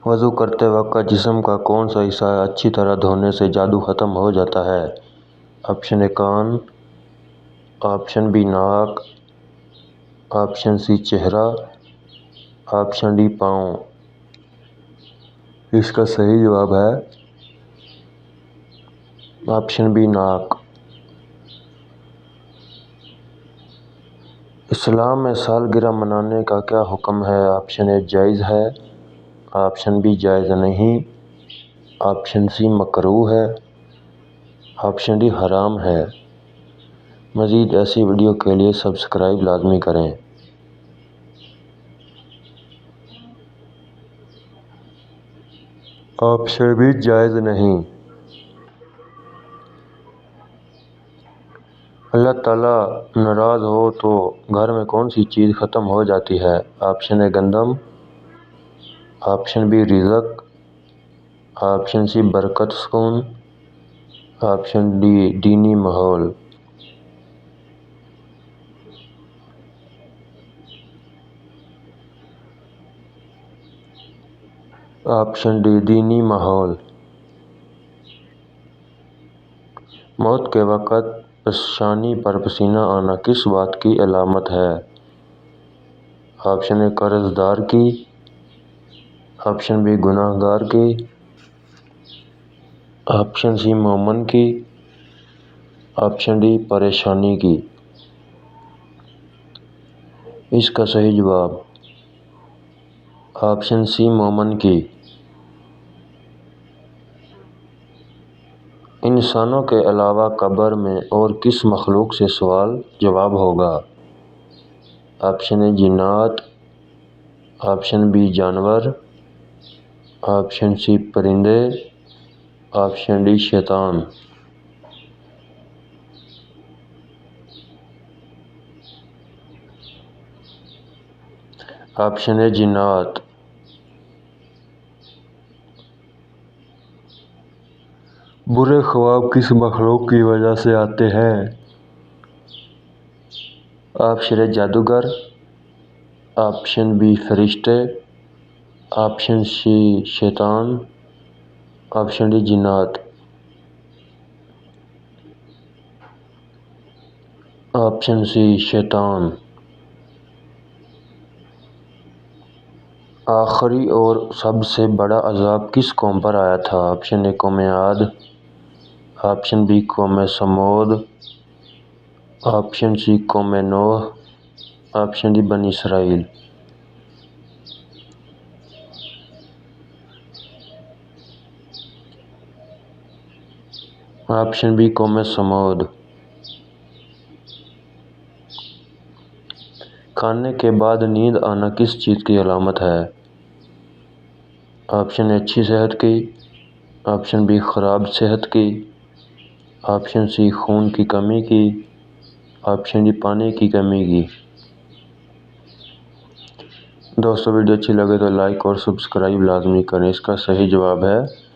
وضو کرتے وقت جسم کا کون سا حصہ اچھی طرح دھونے سے جادو ختم ہو جاتا ہے؟ آپشن اے کان، آپشن بی ناک، آپشن سی چہرہ، آپشن ڈی پاؤں۔ اس کا صحیح جواب ہے آپشن بی ناک۔ اسلام میں سالگرہ منانے کا کیا حکم ہے؟ آپشن اے جائز ہے، آپشن بی جائز نہیں، آپشن سی مکروہ ہے، آپشن ڈی حرام ہے۔ مزید ایسی ویڈیو کے لیے سبسکرائب لازمی کریں۔ آپشن بی جائز نہیں۔ اللہ تعالیٰ ناراض ہو تو گھر میں کون سی چیز ختم ہو جاتی ہے؟ آپشن اے گندم، آپشن بی رزق، آپشن سی برکت سکون، آپشن ڈی دینی ماحول۔ آپشن ڈی دینی ماحول۔ موت کے وقت پیشانی پر پسینہ آنا کس بات کی علامت ہے؟ آپشن اے قرض دار کی، آپشن بی گناہ گار کی، آپشن سی مومن کی، آپشن ڈی پریشانی کی۔ اس کا صحیح جواب آپشن سی مومن کی۔ انسانوں کے علاوہ قبر میں اور کس مخلوق سے سوال جواب ہوگا؟ آپشن اے جنات، آپشن بی جانور، آپشن سی پرندے، آپشن ڈی شیطان۔ آپشن اے جنات۔ برے خواب کس مخلوق کی وجہ سے آتے ہیں؟ آپشن اے جادوگر، آپشن بی فرشتے، آپشن سی شیطان، آپشن ڈی جنات۔ آپشن سی شیطان۔ آخری اور سب سے بڑا عذاب کس قوم پر آیا تھا؟ آپشن اے قوم عاد، آپشن بی قوم سمود، آپشن سی قوم نوح، آپشن ڈی بنی اسرائیل۔ آپشن بی قوم سمود۔ کھانے کے بعد نیند آنا کس چیز کی علامت ہے؟ آپشن اے اچھی صحت کی، آپشن بی خراب صحت کی، آپشن سی خون کی کمی کی، آپشن ڈی پانی کی کمی کی۔ دوستو ویڈیو اچھی لگے تو لائک اور سبسکرائب لازمی کریں۔ اس کا صحیح جواب ہے